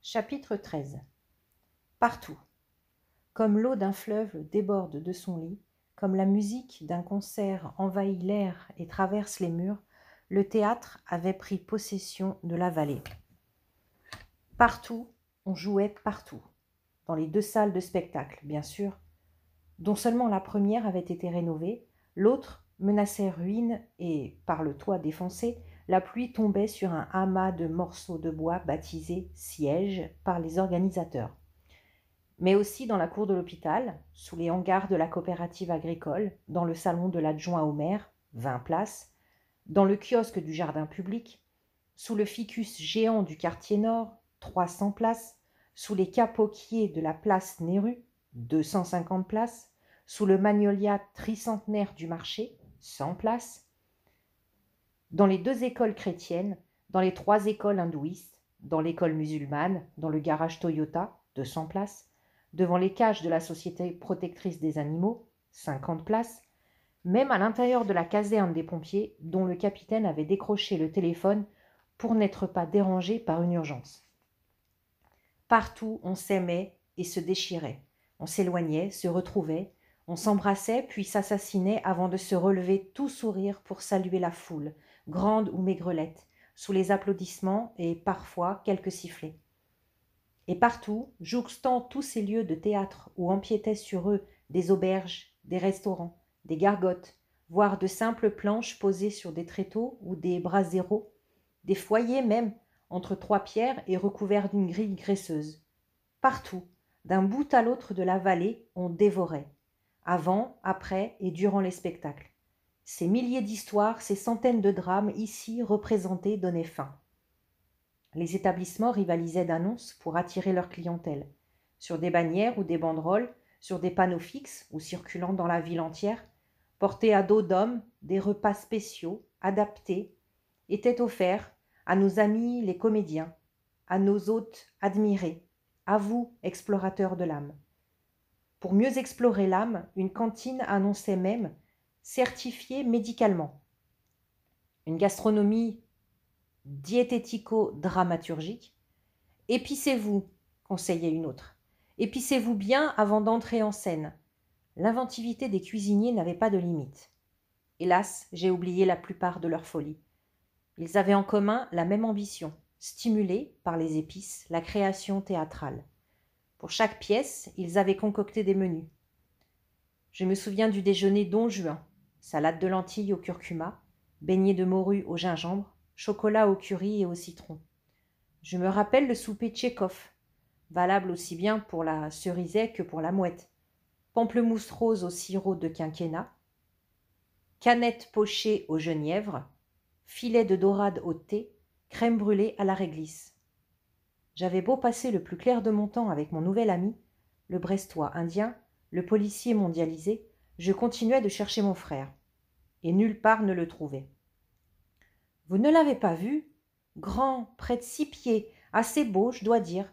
Chapitre 13. Partout. Comme l'eau d'un fleuve déborde de son lit, comme la musique d'un concert envahit l'air et traverse les murs, le théâtre avait pris possession de la vallée. Partout, on jouait partout. Dans les 2 salles de spectacle, bien sûr, dont seulement la première avait été rénovée, l'autre menaçait ruine et, par le toit défoncé, la pluie tombait sur un amas de morceaux de bois baptisés sièges par les organisateurs. Mais aussi dans la cour de l'hôpital, sous les hangars de la coopérative agricole, dans le salon de l'adjoint au maire, 20 places, dans le kiosque du jardin public, sous le ficus géant du quartier nord, 300 places, sous les capoquiers de la place Néru, 250 places, sous le magnolia tricentenaire du marché, 100 places, dans les 2 écoles chrétiennes, dans les 3 écoles hindouistes, dans l'école musulmane, dans le garage Toyota, 200 places, devant les cages de la Société protectrice des animaux, 50 places, même à l'intérieur de la caserne des pompiers, dont le capitaine avait décroché le téléphone pour n'être pas dérangé par une urgence. Partout, on s'aimait et se déchirait. On s'éloignait, se retrouvait, on s'embrassait puis s'assassinait avant de se relever tout sourire pour saluer la foule, grande ou maigrelette, sous les applaudissements et parfois quelques sifflets. Et partout, jouxtant tous ces lieux de théâtre où empiétaient sur eux des auberges, des restaurants, des gargotes, voire de simples planches posées sur des tréteaux ou des braseros, des foyers même, entre 3 pierres et recouverts d'une grille graisseuse. Partout, d'un bout à l'autre de la vallée, on dévorait, avant, après et durant les spectacles. Ces milliers d'histoires, ces centaines de drames ici représentés donnaient faim. Les établissements rivalisaient d'annonces pour attirer leur clientèle. Sur des bannières ou des banderoles, sur des panneaux fixes ou circulant dans la ville entière, portés à dos d'hommes, des repas spéciaux, adaptés, étaient offerts à nos amis les comédiens, à nos hôtes admirés, à vous, explorateurs de l'âme. Pour mieux explorer l'âme, une cantine annonçait même « certifiée médicalement ». Une gastronomie diétético-dramaturgique. « Épicez-vous », conseillait une autre. « Épicez-vous bien avant d'entrer en scène ». L'inventivité des cuisiniers n'avait pas de limite. Hélas, j'ai oublié la plupart de leurs folies. Ils avaient en commun la même ambition, stimuler, par les épices, la création théâtrale. Pour chaque pièce, ils avaient concocté des menus. Je me souviens du déjeuner Don Juan, salade de lentilles au curcuma, beignets de morue au gingembre, chocolat au curry et au citron. Je me rappelle le souper Tchekhov, valable aussi bien pour la cerisette que pour la mouette, pamplemousse rose au sirop de quinquennat, canette pochée au genièvre, filet de dorade au thé, crème brûlée à la réglisse. J'avais beau passer le plus clair de mon temps avec mon nouvel ami, le Brestois indien, le policier mondialisé, je continuais de chercher mon frère, et nulle part ne le trouvais. « Vous ne l'avez pas vu ? Grand, près de 6 pieds, assez beau, je dois dire.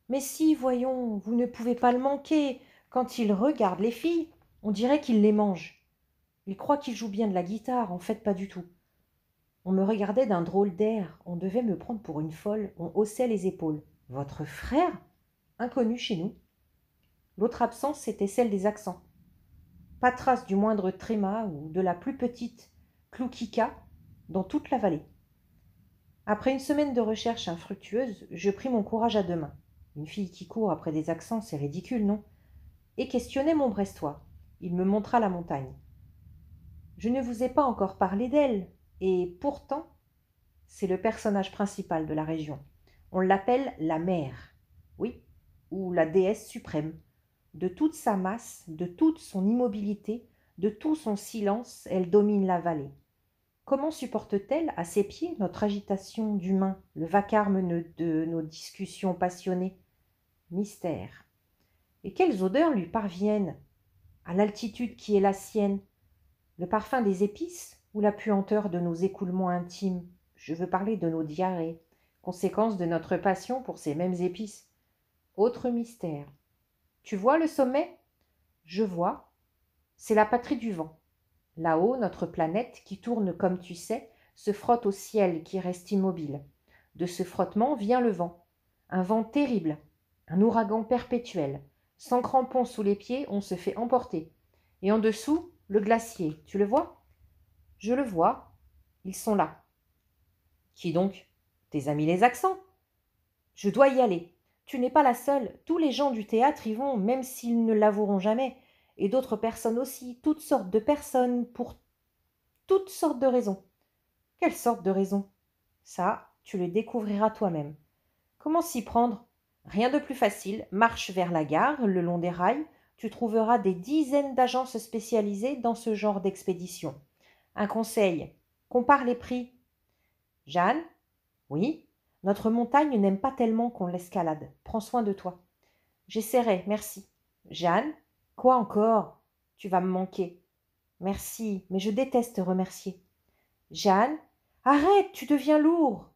Mais si, voyons, vous ne pouvez pas le manquer. Quand il regarde les filles, on dirait qu'il les mange. Il croit qu'il joue bien de la guitare, en fait pas du tout. » On me regardait d'un drôle d'air, on devait me prendre pour une folle, on haussait les épaules. « Votre frère ? Inconnu chez nous. » L'autre absence, c'était celle des accents. Pas trace du moindre tréma ou de la plus petite clouquica dans toute la vallée. Après une semaine de recherche infructueuse, je pris mon courage à 2 mains. Une fille qui court après des accents, c'est ridicule, non ? Et questionnai mon Brestois. Il me montra la montagne. Je ne vous ai pas encore parlé d'elle, et pourtant, c'est le personnage principal de la région. On l'appelle la mère, oui, ou la déesse suprême. De toute sa masse, de toute son immobilité, de tout son silence, elle domine la vallée. Comment supporte-t-elle, à ses pieds, notre agitation d'humain, le vacarme de nos discussions passionnées ? Mystère. Et quelles odeurs lui parviennent, à l'altitude qui est la sienne ? Le parfum des épices ou la puanteur de nos écoulements intimes ? Je veux parler de nos diarrhées, conséquence de notre passion pour ces mêmes épices. Autre mystère. Tu vois le sommet ? Je vois. C'est la patrie du vent. Là-haut, notre planète, qui tourne comme tu sais, se frotte au ciel qui reste immobile. De ce frottement vient le vent. Un vent terrible, un ouragan perpétuel. Sans crampons sous les pieds, on se fait emporter. Et en dessous, le glacier, tu le vois? Je le vois. Ils sont là. Qui donc? Tes amis les accents. Je dois y aller. Tu n'es pas la seule. Tous les gens du théâtre y vont, même s'ils ne l'avoueront jamais. Et d'autres personnes aussi, toutes sortes de personnes, pour toutes sortes de raisons. Quelle sorte de raisons? Ça, tu le découvriras toi-même. Comment s'y prendre? Rien de plus facile. Marche vers la gare, le long des rails. Tu trouveras des dizaines d'agences spécialisées dans ce genre d'expédition. Un conseil, compare les prix. Jeanne? Oui? Notre montagne n'aime pas tellement qu'on l'escalade. Prends soin de toi. J'essaierai, merci. Jeanne? Quoi encore? Tu vas me manquer. Merci, mais je déteste remercier. Jeanne? Arrête, tu deviens lourd.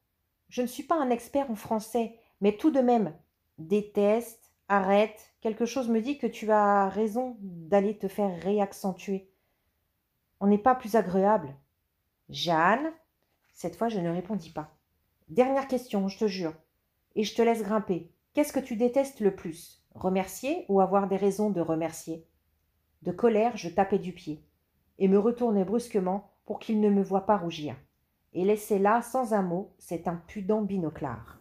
Je ne suis pas un expert en français, mais tout de même. Déteste, arrête, quelque chose me dit que tu as raison d'aller te faire réaccentuer. On n'est pas plus agréable. Jeanne? Cette fois, je ne répondis pas. Dernière question, je te jure. Et je te laisse grimper. Qu'est-ce que tu détestes le plus? Remercier ou avoir des raisons de remercier? De colère, je tapais du pied et me retournai brusquement pour qu'il ne me voie pas rougir. Et laissai là, sans un mot, cet impudent binoclard.